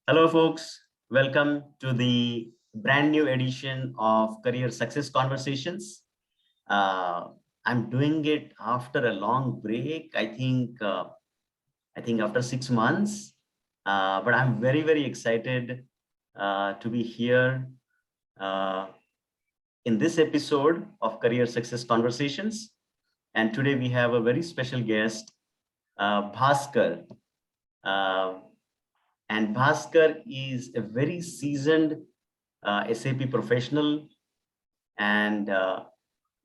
Hello, folks. Welcome to the brand new edition of Career Success Conversations. Uh, I'm doing it after a long break. I think after 6 months, but I'm very excited to be here uh, in this episode of Career Success Conversations. And today we have a very special guest, Bhaskar. Uh, and Bhaskar is a very seasoned SAP professional. And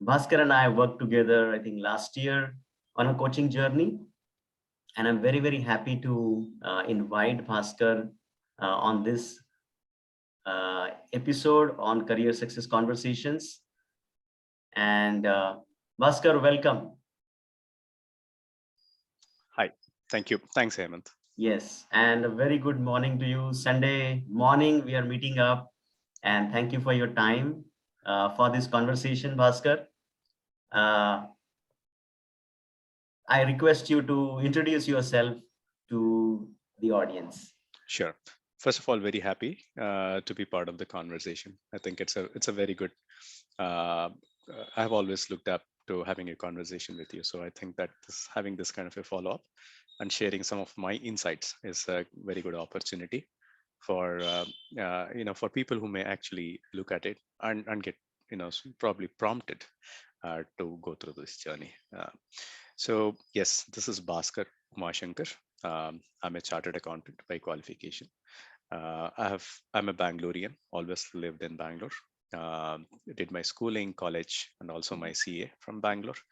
Bhaskar and I worked together, I think, last year on a coaching journey. And I'm very happy to invite Bhaskar on this episode on Career Success Conversations. And Bhaskar, welcome. Hi, thank you. Thanks, Hemant. Yes, and a very good morning to you. Sunday morning, we are meeting up. And thank you for your time for this conversation, Bhaskar. Uh, I request you to introduce yourself to the audience. Sure. First of all, very happy to be part of the conversation. I think it's a very good. Uh, I've always looked up to having a conversation with you, so I think that having this kind of a follow up and sharing some of my insights is a very good opportunity for for people who may actually look at it and get probably prompted to go through this journey. So yes, this is Bhaskar Umashankar. I'm a chartered accountant by qualification. I'm a Bangalorean, always lived in Bangalore. Did my schooling, college, and also my CA from Bangalore.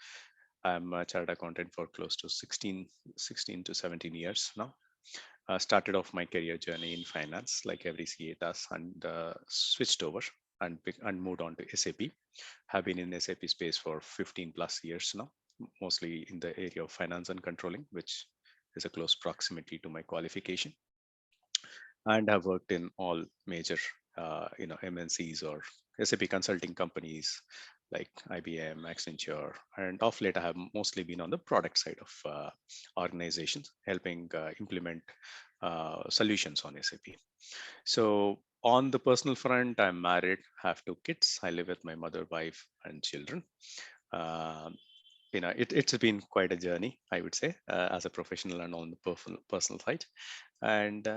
I'm a chartered accountant for close to 16 to 17 years now. Started off my career journey in finance, like every CA does, and switched over and moved on to SAP. Have been in SAP space for 15 plus years now, mostly in the area of finance and controlling, which is a close proximity to my qualification. And have worked in all major, MNCs or SAP consulting companies like IBM, Accenture, and of late I have mostly been on the product side of organizations, helping implement solutions on SAP. So on the personal front, I'm married, have two kids. I live with my mother, wife, and children. Um, it's been quite a journey, I would say, as a professional and on the personal side. And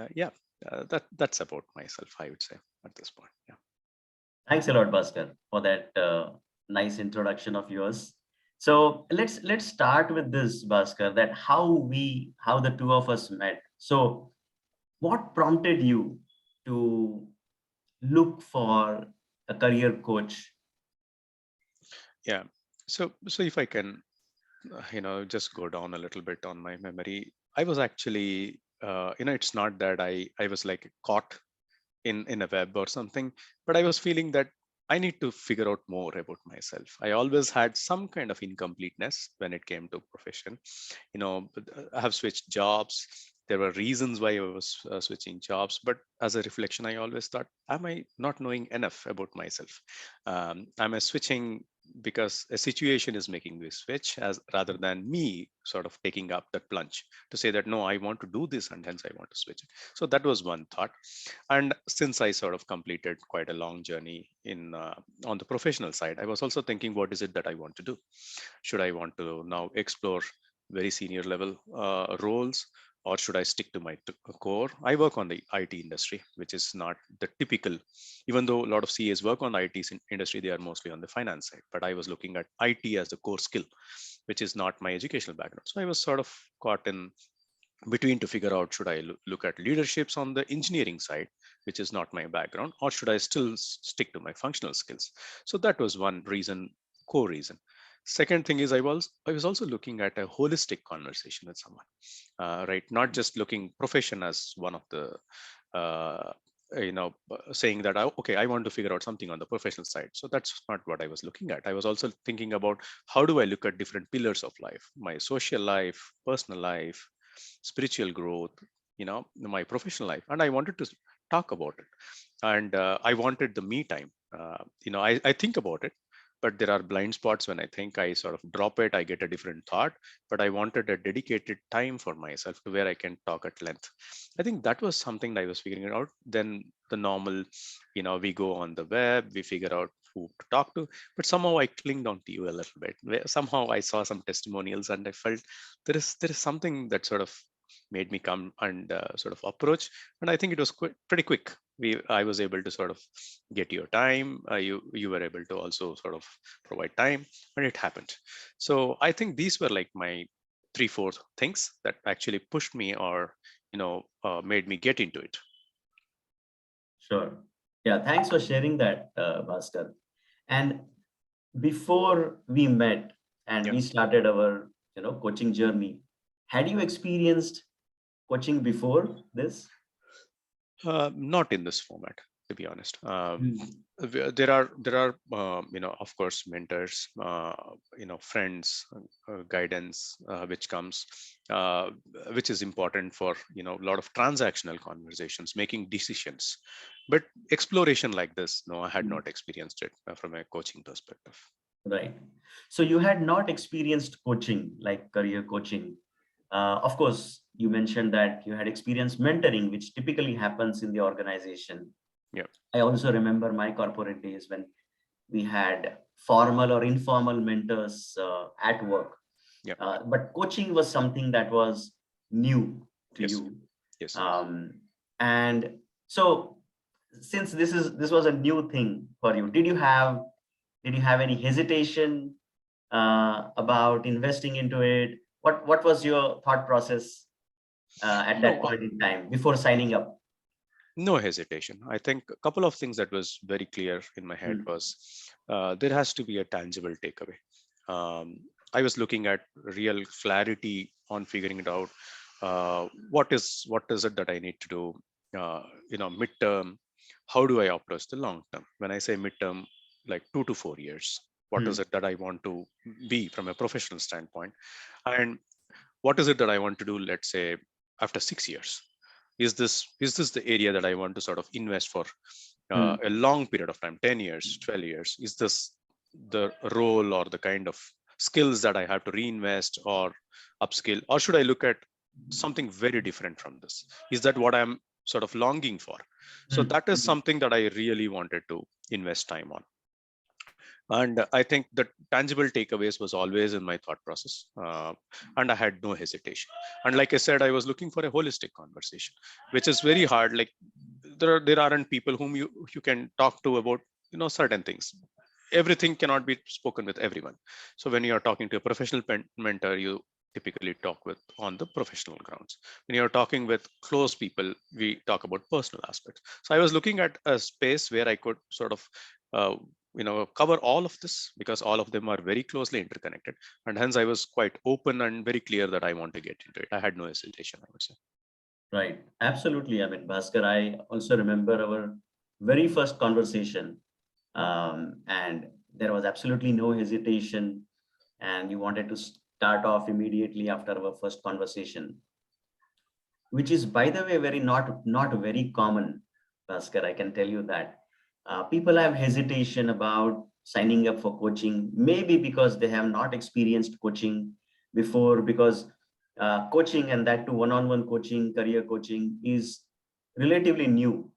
that's about myself, I would say, at this point. Yeah. Thanks a lot, Bhaskar, for that nice introduction of yours. So let's start with this, Bhaskar, that how the two of us met. So what prompted you to look for a career coach? Yeah. So if I can, just go down a little bit on my memory, I was actually, it's not that I was like caught in a web or something, but I was feeling that I need to figure out more about myself. I always had some kind of incompleteness when it came to profession. I have switched jobs. There were reasons why I was switching jobs, but as a reflection, I always thought, am I not knowing enough about myself? Am I switching because a situation is making me switch, as rather than me sort of taking up that plunge to say that no, I want to do this and hence I want to switch it. So that was one thought. And since I sort of completed quite a long journey in on the professional side, I was also thinking, what is it that I want to do? Should I want to now explore very senior level roles, or should I stick to my core? I work on the IT industry, which is not the typical, even though a lot of CAs work on the IT industry, they are mostly on the finance side. But I was looking at IT as the core skill, which is not my educational background. So I was sort of caught in between to figure out, should I look at leaderships on the engineering side, which is not my background, or should I still stick to my functional skills? So that was one reason, core reason. Second thing is, I was also looking at a holistic conversation with someone, right? Not just looking profession as one of the saying that okay, I want to figure out something on the professional side. So that's not what I was looking at. I was also thinking about, how do I look at different pillars of life, my social life, personal life, spiritual growth, my professional life, and I wanted to talk about it. And I wanted the me time. I think about it, but there are blind spots when I think I sort of drop it, I get a different thought, but I wanted a dedicated time for myself to where I can talk at length. I think that was something that I was figuring out. Then the normal, we go on the web, we figure out who to talk to, but somehow I clinged on to you a little bit. Somehow I saw some testimonials and I felt there is something that sort of made me come and sort of approach. And I think it was pretty quick. I was able to sort of get your time. You were able to also sort of provide time, and it happened. So I think these were like my 3-4 things that actually pushed me, or made me get into it. Sure. Yeah, thanks for sharing that, Bhaskar. And before we met and Yeah. we started our coaching journey, had you experienced coaching before this? Not in this format, to be honest. Hmm. There are of course mentors, friends, guidance, which comes, uh, which is important for a lot of transactional conversations, making decisions. But exploration like this, no, I had not experienced it from a coaching perspective. Right. So you had not experienced coaching, like career coaching. Of course, you mentioned that you had experienced mentoring, which typically happens in the organization. Yeah. I also remember my corporate days when we had formal or informal mentors at work. Yeah. But coaching was something that was new to Yes. you. Yes. And so since this was a new thing for you, did you have any hesitation about investing into it? What was your thought process at that No. point in time before signing up? No hesitation. I think a couple of things that was very clear in my head Hmm. was, there has to be a tangible takeaway. Um, I was looking at real clarity on figuring it out. What is it that I need to do? Midterm. How do I approach the long term? When I say midterm, like 2 to 4 years. What is Hmm. it that I want to be from a professional standpoint? And what is it that I want to do, let's say, after 6 years? Is this the area that I want to sort of invest for Hmm. a long period of time, 10 years, 12 years? Is this the role or the kind of skills that I have to reinvest or upskill, or should I look at something very different from this? Is that what I'm sort of longing for? So Hmm. that is Hmm. something that I really wanted to invest time on. And I think the tangible takeaways was always in my thought process, and I had no hesitation. And like I said, I was looking for a holistic conversation, which is very hard. Like there aren't people whom you can talk to about certain things. Everything cannot be spoken with everyone. So when you are talking to a professional mentor, you typically talk with on the professional grounds. When you're talking with close people, we talk about personal aspects. So I was looking at a space where I could sort of uh, cover all of this, because all of them are very closely interconnected. And hence I was quite open and very clear that I want to get into it. I had no hesitation, I would say. Right. Absolutely. I mean, Bhaskar, I also remember our very first conversation, and there was absolutely no hesitation, and you wanted to start off immediately after our first conversation, which is, by the way, very not very common, Bhaskar. I can tell you that people have hesitation about signing up for coaching, maybe because they have not experienced coaching before, because coaching, and that too one-on-one coaching, career coaching, is relatively new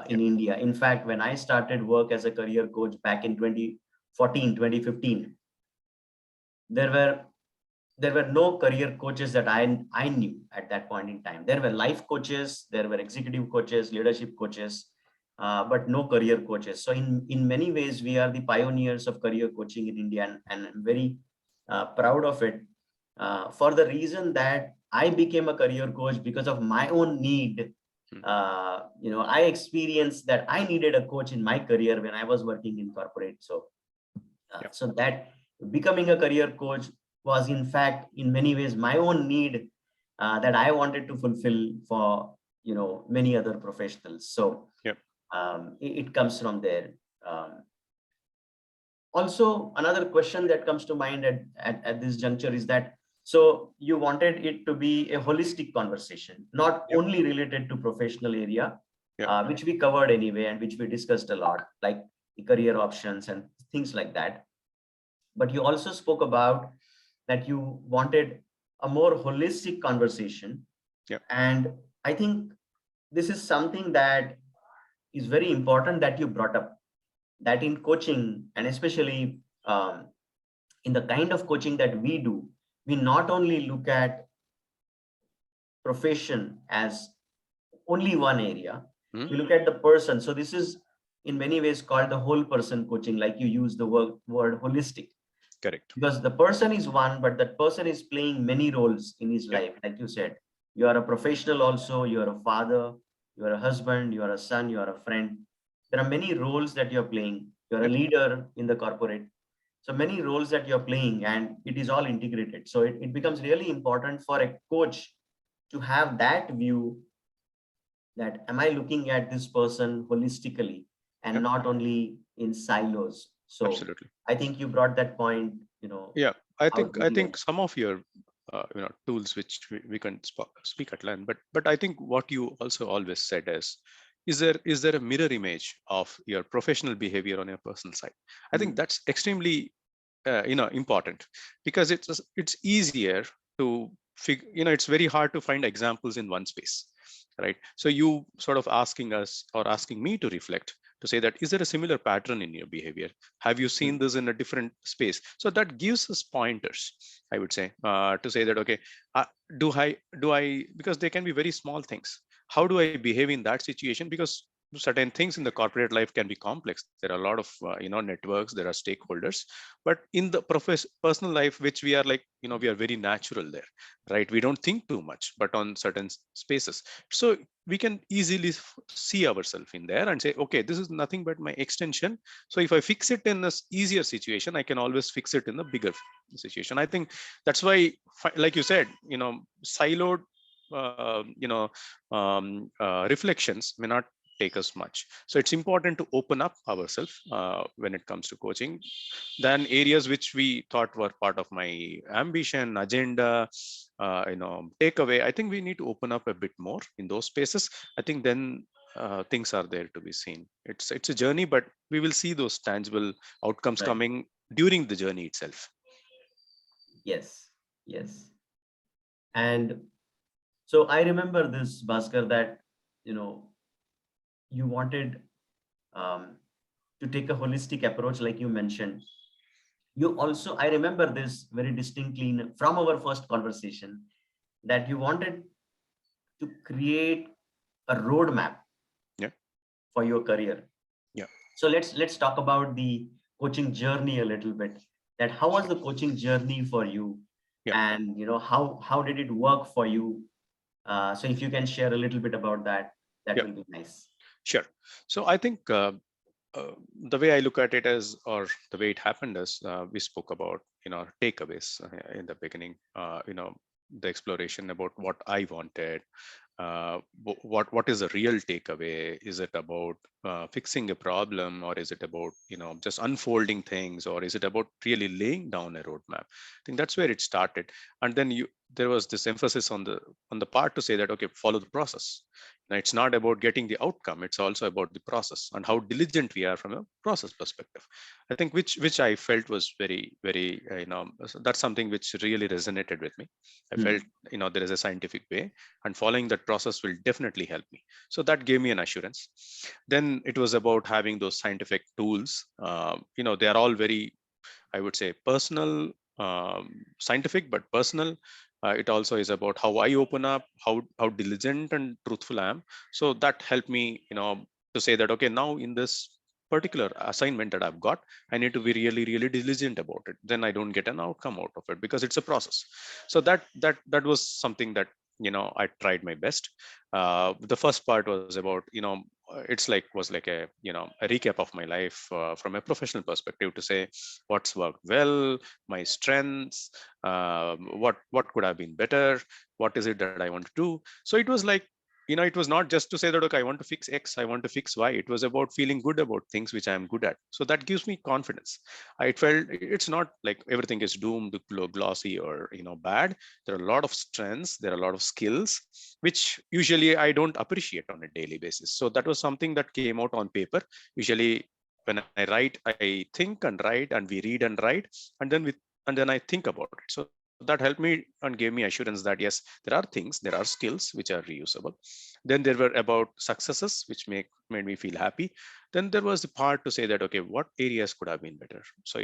in Yep. India. In fact, when I started work as a career coach back in 2014, 2015, there were there were no career coaches that I knew at that point in time. There were life coaches, there were executive coaches, leadership coaches, but no career coaches. So in many ways, we are the pioneers of career coaching in India, and I'm very proud of it. For the reason that I became a career coach because of my own need. Hmm. I experienced that I needed a coach in my career when I was working in corporate. Yep. So that becoming a career coach was, in fact, in many ways, my own need that I wanted to fulfill for many other professionals. So Yep. it comes from there. Also, another question that comes to mind at this juncture is that, so you wanted it to be a holistic conversation, not Yep. only related to professional area, Yep. which we covered anyway and which we discussed a lot, like the career options and things like that. But you also spoke about that you wanted a more holistic conversation. Yeah. And I think this is something that is very important that you brought up, that in coaching, and especially in the kind of coaching that we do, we not only look at profession as only one area, Mhm. we look at the person. So this is in many ways called the whole person coaching, like you use the word holistic, Correct. because the person is one, but that person is playing many roles in his Yeah. life. Like you said, you are a professional also, you are a father, you are a husband, you are a son, you are a friend. There are many roles that you're playing. You're a Yeah. leader in the corporate. So many roles that you're playing, and it is all integrated. So it becomes really important for a coach to have that view, that am I looking at this person holistically Yeah. and not only in silos. So Absolutely. I think you brought that point, Yeah, I out think really well. some of your tools which we can speak at length, but I think what you also always said is there a mirror image of your professional behavior on your personal side? I think Mm, that's extremely important, because it's easier to it's very hard to find examples in one space, right? So you sort of asking us or asking me to reflect, to say that is there a similar pattern in your behavior, have you seen mm, this in a different space? So that gives us pointers, I would say, to say that okay, uh, do I, because they can be very small things, how do I behave in that situation? Because certain things in the corporate life can be complex, there are a lot of networks, there are stakeholders, but in the personal life, which we are like, we are very natural there, right? We don't think too much, but on certain spaces, so we can easily see ourselves in there and say, okay, this is nothing but my extension. So if I fix it in this easier situation, I can always fix it in the bigger situation. I think that's why, like you said, siloed reflections may not take us much. So it's important to open up ourselves when it comes to coaching. Then areas which we thought were part of my ambition agenda, takeaway, I think we need to open up a bit more in those spaces. I think then things are there to be seen. It's a journey, but we will see those tangible outcomes right. coming during the journey itself. Yes. Yes. And so I remember this, Bhaskar, that you know you wanted um, to take a holistic approach, like you mentioned. You also, I remember this very distinctly from our first conversation, that you wanted to create a roadmap Yeah. for your career. Yeah. So let's talk about the coaching journey a little bit. That how was Sure. the coaching journey for you, Yeah. and how did it work for you? So if you can share a little bit about that, that Yeah. will be nice. Sure. So I think uh, the way I look at it is, or the way it happened is, we spoke about takeaways in the beginning. The exploration about what I wanted. What is a real takeaway? Is it about fixing a problem, or is it about just unfolding things, or is it about really laying down a roadmap? I think that's where it started, and then there was this emphasis on the part to say that okay, follow the process. Now, it's not about getting the outcome, it's also about the process and how diligent we are from a process perspective. I think which I felt was very, very, so that's something which really resonated with me. I felt, Hmm. there is a scientific way, and following that process will definitely help me. So that gave me an assurance. Then it was about having those scientific tools. They are all very, I would say, personal, scientific, but personal. It also is about how I open up, how diligent and truthful I am. So that helped me, to say that okay, now in this particular assignment that I've got, I need to be really, really diligent about it. Then I don't get an outcome out of it because it's a process. So that was something that I tried my best. The first part was about it's like was like a recap of my life from a professional perspective, to say what's worked well, my strengths, what could have been better, what is it that I want to do. So it was like, it was not just to say that okay, I want to fix X, I want to fix Y. It was about feeling good about things which I am good at. So that gives me confidence. I felt it's not like everything is doomed, glossy, or bad. There are a lot of strengths, there are a lot of skills which usually I don't appreciate on a daily basis. So that was something that came out on paper. Usually when I write, I think and write, and we read and write, and then I think about it. So that helped me and gave me assurance that yes, there are skills which are reusable. Then there were about successes which made me feel happy. Then there was the part to say that okay, what areas could have been better. So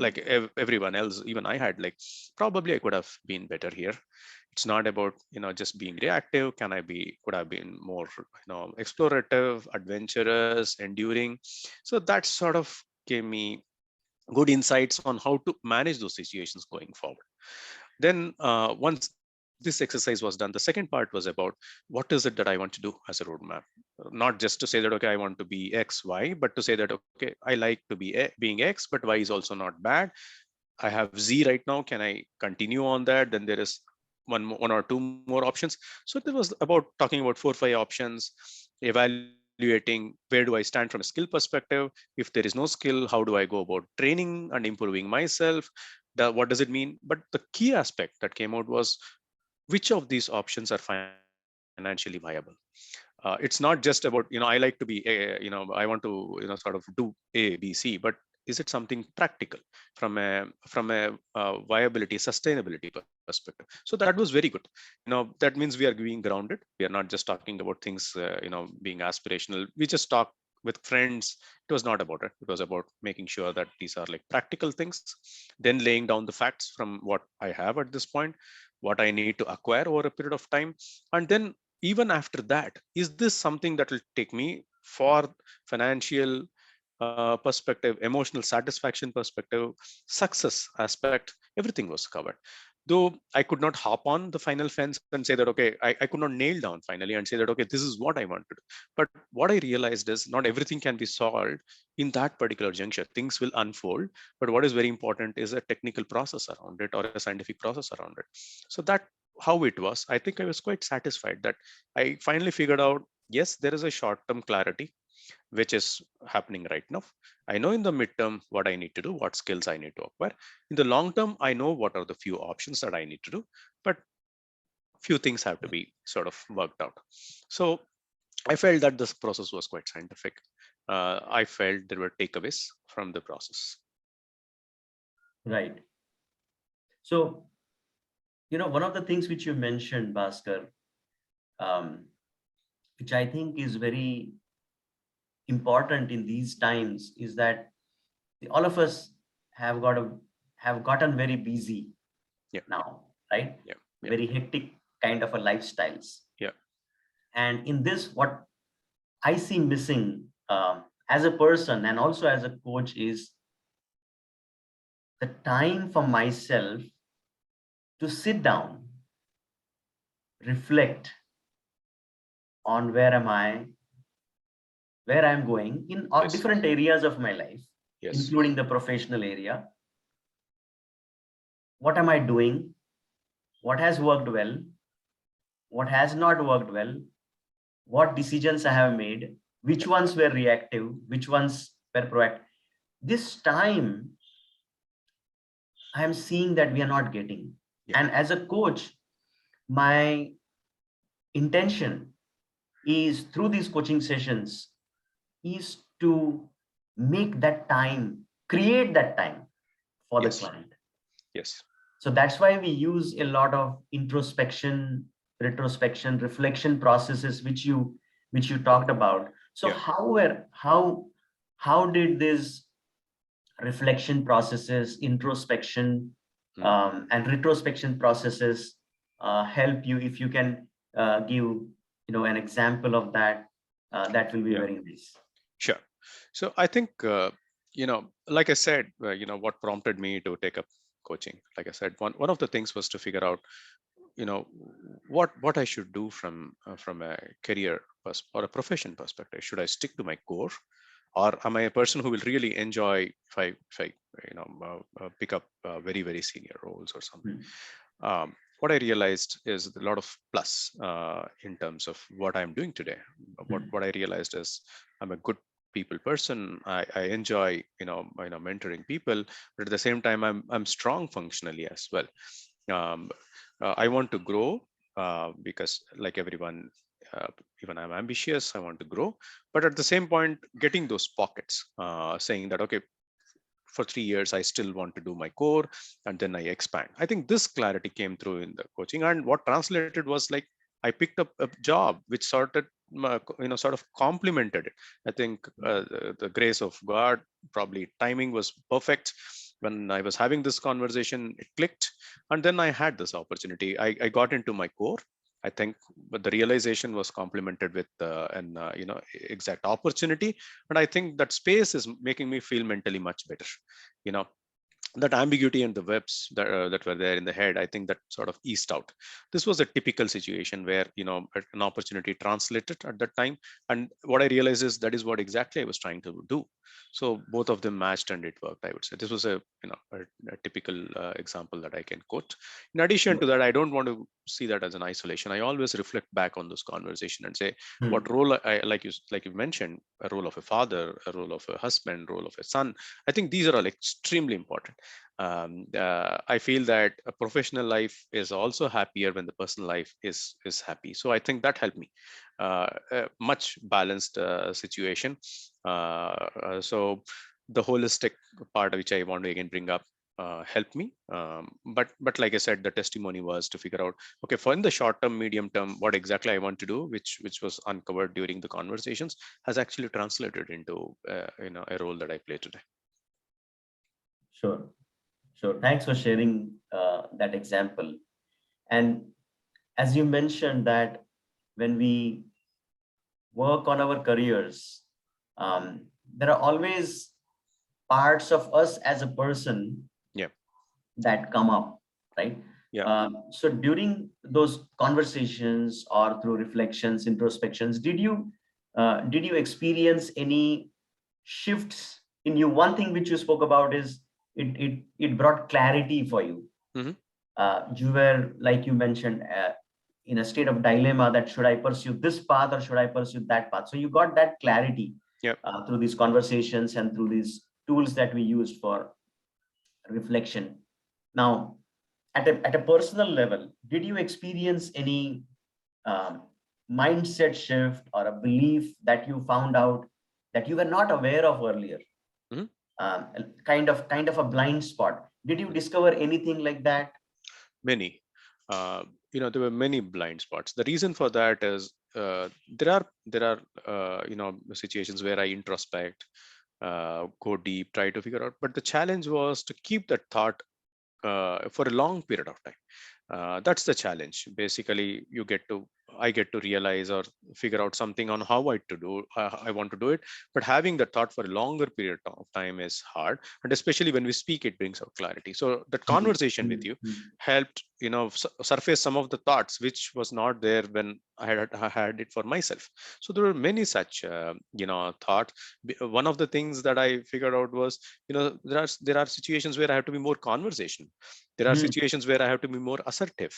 like everyone else, even I had like probably I could have been better here. It's not about just being reactive. Could have been more explorative, adventurous, enduring. So that sort of gave me good insights on how to manage those situations going forward. Then once this exercise was done, the second part was about what is it that I want to do as a roadmap. Not just to say that okay, I want to be X Y, but to say that okay, I like to be being X, but Y is also not bad. I have Z right now. Can I continue on that? Then there is one or two more options. So it was about talking about 4 5 options, evaluating where do I stand from a skill perspective. If there is no skill, how do I go about training and improving myself? What does it mean? But the key aspect that came out was which of these options are financially viable. It's not just about I like to be I want to sort of do A B C, but is it something practical from a viability sustainability perspective? So that was very good. That means we are being grounded. We are not just talking about things being aspirational. We just talk with friends. It was not about it. It was about making sure that these are like practical things, then laying down the facts from what I have at this point, what I need to acquire over a period of time. And then even after that, is this something that will take me for financial perspective, emotional satisfaction perspective, success aspect? Everything was covered. Though I could not hop on the final fence and say that okay, I could not nail down finally and say that okay, this is what I want to do. But what I realized is not everything can be solved in that particular juncture. Things will unfold, but what is very important is a technical process around it or a scientific process around it. So that how it was. I think I was quite satisfied that I finally figured out yes, there is a short term clarity which is happening right now. I know in the midterm what I need to do, what skills I need to acquire. In the long term, I know what are the few options that I need to do, but few things have to be sort of worked out. So I felt that this process was quite scientific. I felt there were takeaways from the process. Right. So, one of the things which you mentioned, Bhaskar, um, which I think is very important in these times, is that all of us have got a have gotten very busy Yeah, now, right? yeah, yeah, Very hectic kind of a lifestyles. yeah. And in this, what I see missing as a person and also as a coach is the time for myself to sit down, reflect on where I'm going in all Yes, different areas of my life, yes, including the professional area. What am I doing? What has worked well? What has not worked well? What decisions I have made? Which yeah, ones were reactive? Which ones were proactive? This time I am seeing that we are not getting. yeah. And as a coach, my intention is through these coaching sessions is to make that time, create that time for the Yes, client. yes, So that's why we use a lot of introspection, retrospection, reflection processes, which you talked about. So yeah. how did this reflection processes, introspection, Mm. and retrospection processes help you? If you can give an example of that, that will be Yeah, very nice. sure. So I think, like I said, what prompted me to take up coaching, like I said, one of the things was to figure out, you know, what I should do from a career or a profession perspective. Should I stick to my core, or am I a person who will really enjoy if I pick up very senior roles or something? Hmm. What I realized is a lot of plus in terms of what I'm doing today. What Hmm. I realized is I'm a good people person. I enjoy mentoring people, but at the same time I'm strong functionally as well. Um, I want to grow because like everyone. even I'm ambitious, I want to grow, but at the same point, getting those pockets, saying that, okay, for 3 years, I still want to do my core, and then I expand. I think this clarity came through in the coaching, and what translated was like I picked up a job which sort of complemented it. I think the grace of God, probably timing was perfect. When I was having this conversation, it clicked, and then I had this opportunity. I got into my core. I think, but the realization was complemented with an exact opportunity, and I think that space is making me feel mentally much better. You know, that ambiguity and the webs that were there in the head, I think that sort of eased out. This was a typical situation where an opportunity translated at that time, and what I realized is that is what exactly I was trying to do. So both of them matched and it worked, I would say. This was a typical example that I can quote. In addition to that, I don't want to see that as an isolation. I always reflect back on this conversation and say what role I like you mentioned, a role of a father, a role of a husband, role of a son. I think these are all extremely important. I feel that a professional life is also happier when the personal life is happy. So I think that helped me, a much balanced situation. So the holistic part, which I want to again bring up, helped me. But like I said, the testimony was to figure out, okay, for in the short term, medium term, what exactly I want to do, which was uncovered during the conversations, has actually translated into a role that I play today. Sure. Sure. Thanks for sharing that example. And as you mentioned that when we work on our careers, there are always parts of us as a person Yeah. that come up, right? Yeah. So during those conversations or through reflections, introspections, did you experience any shifts in you? One thing which you spoke about is it brought clarity for you. Mm-hmm. You were, like you mentioned, in a state of dilemma that should I pursue this path or should I pursue that path? So you got that clarity Yeah. through these conversations and through these tools that we used for reflection. Now, at a personal level, did you experience any um, mindset shift or a belief that you found out that you were not aware of earlier? Mm-hmm. Kind of a blind spot. Did you discover anything like that? Many. There were many blind spots. The reason for that is there are situations where I introspect, go deep, try to figure out. But the challenge was to keep that thought for a long period of time. That's the challenge. Basically, I get to realize or figure out something on how I want to do it, but having the thought for a longer period of time is hard, and especially when we speak, it brings out clarity. So that Mhm, conversation with mhm, you mhm. helped surface some of the thoughts which was not there when I had it for myself. So there were many such thoughts. One of the things that I figured out was, there are situations where I have to be more conversation. There are Mhm. situations where I have to be more assertive.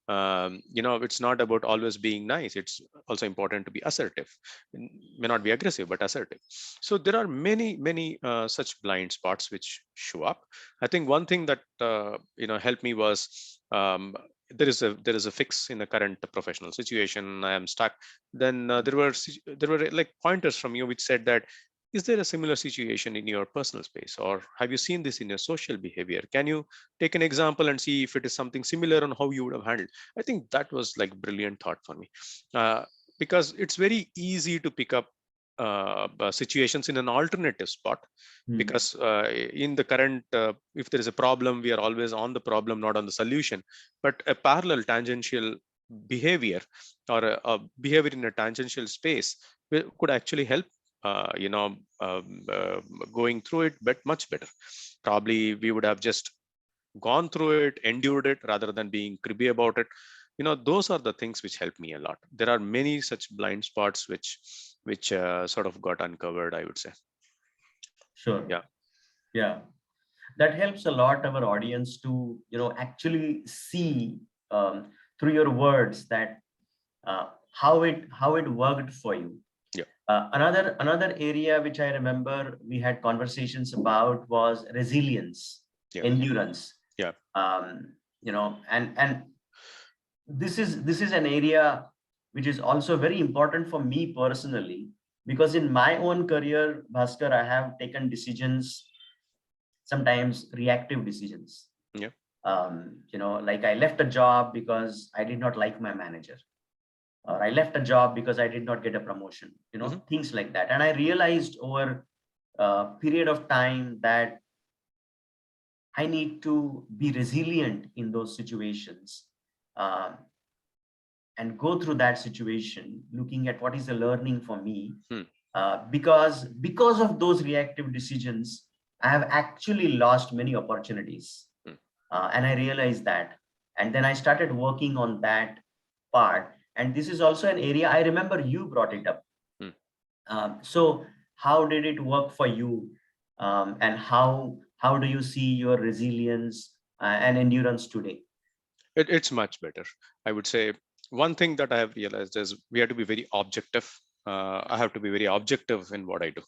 It's not about always being nice. It's also important to be assertive. May not be aggressive, but assertive. So there are many such blind spots which show up. I think one thing that helped me was, there is a fix in the current professional situation. I am stuck. Then there were like pointers from you which said that, is there a similar situation in your personal space, or have you seen this in your social behavior? Can you take an example and see if it is something similar on how you would have handled? I think that was like brilliant thought for me, because it's very easy to pick up situations in an alternative spot, Mhm. because in the current, if there is a problem, we are always on the problem, not on the solution. But a parallel tangential behavior, or a behavior in a tangential space, could actually help going through it, but much better. Probably we would have just gone through it, endured it, rather than being cribby about it. Those are the things which help me a lot. There are many such blind spots which sort of got uncovered, I would say. Sure. Yeah. Yeah. That helps a lot our audience to actually see through your words that how it worked for you. Yeah. Another area which I remember we had conversations about was resilience, Yeah. endurance. Yeah. And this is an area which is also very important for me personally, because in my own career, Bhaskar, I have taken decisions, sometimes reactive decisions. Yeah. Like I left a job because I did not like my manager, or I left a job because I did not get a promotion, Hmm. things like that. And I realized over a period of time that I need to be resilient in those situations, um, and go through that situation, looking at what is the learning for me. Hmm. Because of those reactive decisions, I have actually lost many opportunities, Hmm. and I realized that. And then I started working on that part. And this is also an area I remember you brought it up. Hmm. So how did it work for you, and how do you see your resilience and endurance today? It's much better. I would say one thing that I have realized is we have to be very objective. I have to be very objective in what I do.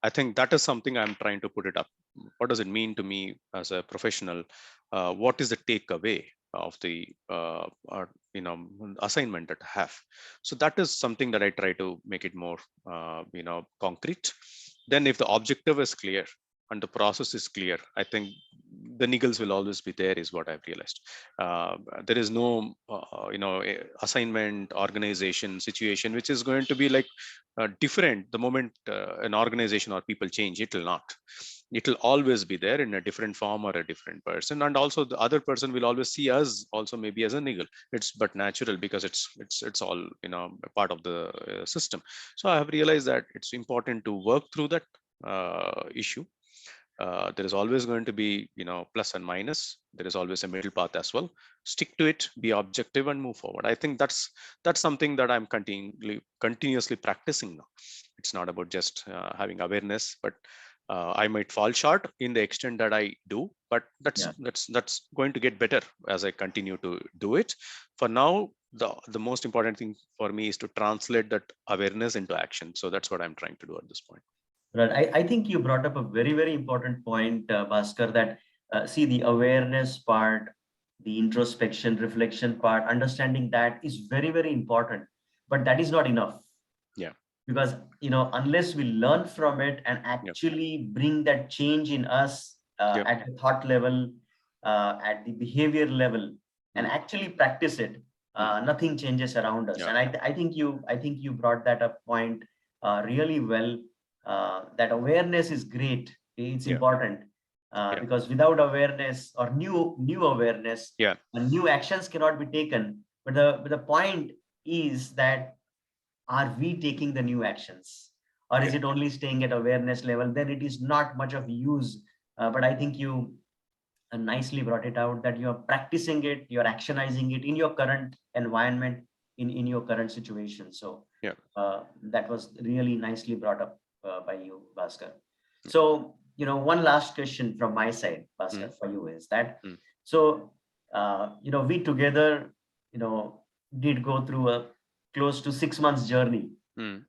I think that is something I'm trying to put it up. What does it mean to me as a professional? What is the takeaway of the assignment that I have? So that is something that I try to make it more concrete. Then, if the objective is clear and the process is clear, I think the niggles will always be there. Is what I've realized. Uh, there is no assignment, organization, situation which is going to be like different the moment an organization or people change. It will not. It will always be there in a different form or a different person, and also the other person will always see us also maybe as a niggle. It's but natural because it's all a part of the system. So I have realized that it's important to work through that issue. There is always going to be plus and minus. There is always a middle path as well. Stick to it, be objective, and move forward. I think that's something that I'm continuously practicing now. It's not about just having awareness, but I might fall short in the extent that I do, but that's Yeah. that's that's going to get better as I continue to do it. For now, the most important thing for me is to translate that awareness into action. So that's what I'm trying to do at this point. Right. I think you brought up a very, very important point, Bhaskar, that see the awareness part, the introspection, reflection part, understanding that is very, very important, but that is not enough, Yeah. because unless we learn from it and Yeah. actually bring that change in us, Yeah. at the thought level, at the behavior level, and Mm, actually practice it, mm, nothing changes around us. yeah. And I think you brought that up point really well. That awareness is great, it's Yeah. important, Yeah. because without awareness or new awareness, Yeah. new actions cannot be taken. But the point is that, are we taking the new actions, or Yeah. is it only staying at awareness level? Then it is not much of use. But I think you nicely brought it out that you're practicing it, you're actionizing it in your current environment, in your current situation. So Yeah. that was really nicely brought up by you, Bhaskar. Mm, So one last question from my side, mm, Bhaskar, for you is that, mm, so we together, you know did go through a close to 6 months journey, mm,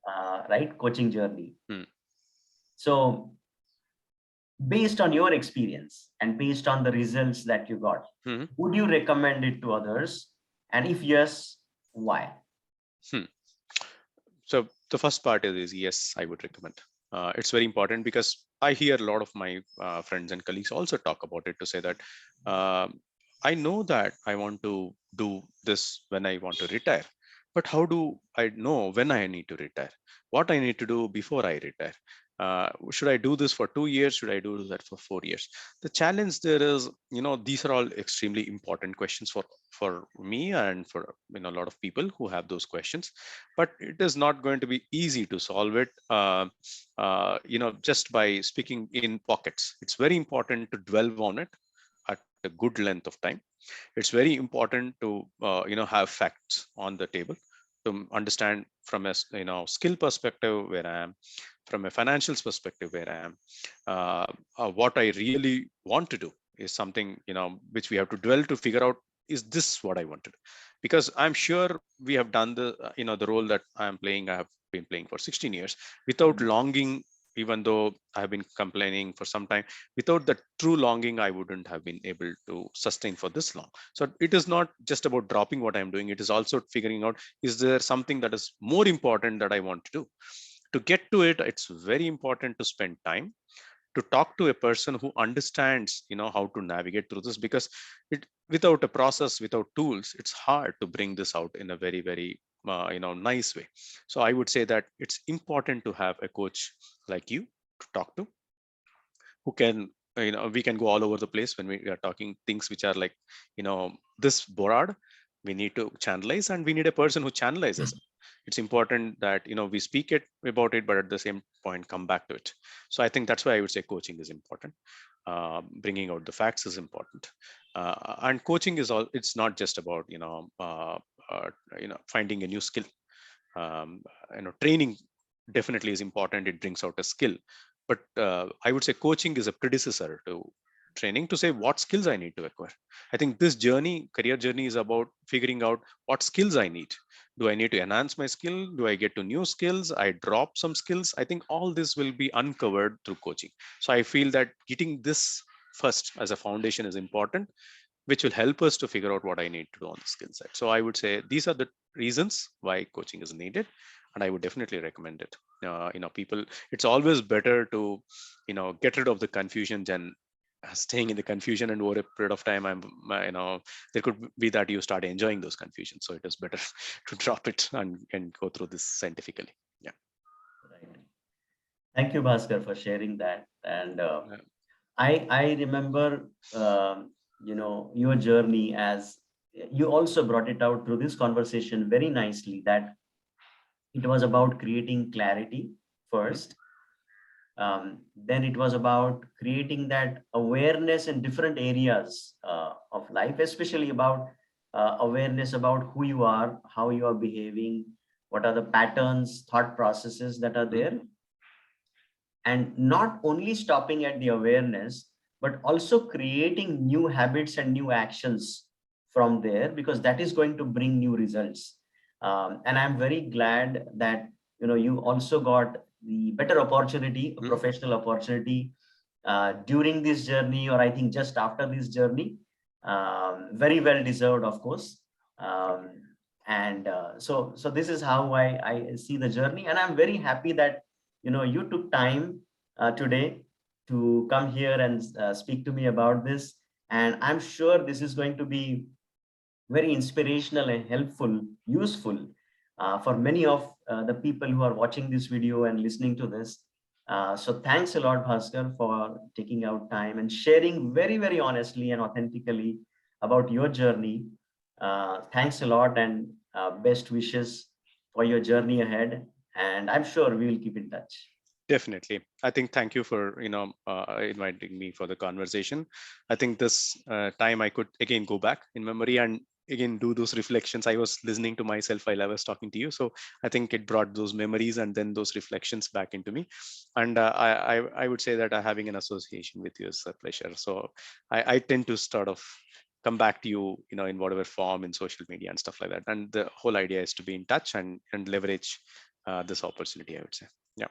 right, coaching journey. mm, So based on your experience and based on the results that you got, mm, would you recommend it to others? And if yes, why? mm. So the first part is yes, I would recommend. It's very important because I hear a lot of my friends and colleagues also talk about it to say that um I know that I want to do this when I want to retire, but how do I know when I need to retire? What I need to do before I retire? Should I do this for 2 years? Should I do that for 4 years? The challenge there is, these are all extremely important questions for me and for a lot of people who have those questions, but it is not going to be easy to solve it just by speaking in pockets. It's very important to dwell on it at a good length of time. It's very important to have facts on the table to understand from a skill perspective where I am, from a financials perspective where I am. What I really want to do is something which we have to dwell to figure out, is this what I want to do? Because I'm sure we have done the the role that I am playing, I have been playing for 16 years without longing even though I have been complaining for some time, without the true longing, I wouldn't have been able to sustain for this long. So it is not just about dropping what I'm doing. It is also figuring out, is there something that is more important that I want to do? To get to it, it's very important to spend time to talk to a person who understands, how to navigate through this, because it, without a process, without tools, it's hard to bring this out in a very, very nice way. So I would say that it's important to have a coach like you to talk to, who can, we can go all over the place when we are talking things which are like, this broad. We need to channelize, and we need a person who channelizes. It's important that, we speak it about it, but at the same point come back to it. So I think that's why I would say coaching is important. Bringing out the facts is important. And coaching is all, it's not just about, finding a new skill. Training definitely is important. It brings out a skill, but I would say coaching is a predecessor to training, to say what skills I need to acquire. I think this journey, career journey, is about figuring out what skills I need. Do I need to enhance my skill? Do I get to new skills? I drop some skills? I think all this will be uncovered through coaching. So I feel that getting this first as a foundation is important, which will help us to figure out what I need to do on the skill set. So I would say these are the reasons why coaching is needed, and I would definitely recommend it. People, it's always better to, get rid of the confusion than staying in the confusion, and over a period of time, there could be that you start enjoying those confusions. So it is better to drop it and go through this scientifically. Yeah. Right. Thank you, Bhaskar, for sharing that. And Yeah. I remember, your journey, as you also brought it out through this conversation very nicely, that it was about creating clarity Mhm. first. Then it was about creating that awareness in different areas of life, especially about awareness about who you are, how you are behaving, what are the patterns, thought processes that are Mhm. there, and not only stopping at the awareness, but also creating new habits and new actions from there, because that is going to bring new results. And I'm very glad that you also got the better opportunity, a Mhm. professional opportunity, during this journey, or I think just after this journey. Very well deserved, of course. um, and so this is how I see the journey, and I'm very happy that you took time today to come here and speak to me about this. And I'm sure this is going to be very inspirational and helpful, useful for many of the people who are watching this video and listening to this. So thanks a lot, Bhaskar, for taking out time and sharing very, very honestly and authentically about your journey. Thanks a lot, and best wishes for your journey ahead. And I'm sure we will keep in touch. Definitely. I think thank you for, inviting me for the conversation. I think this time I could again go back in memory and again do those reflections. I was listening to myself while I was talking to you, so I think it brought those memories and then those reflections back into me. And I would say that having an association with you is a pleasure. So I tend to sort of come back to you, in whatever form in social media and stuff like that. And the whole idea is to be in touch and leverage this opportunity, I would say. Yeah.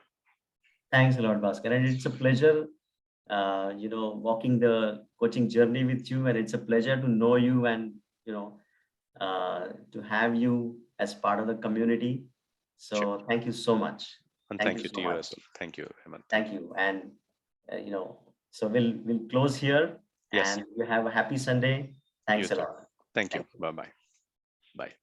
Thanks a lot, Bhaskar. And it's a pleasure, walking the coaching journey with you. And it's a pleasure to know you and, to have you as part of the community. Sure. So thank you so much. And Thank you thank you so to you much. as well. Thank you, Hemant. Thank you. And, so we'll close here, Yes, and you have a happy Sunday. you Thanks a too. lot. Thank you. Thank you. Bye bye. Bye.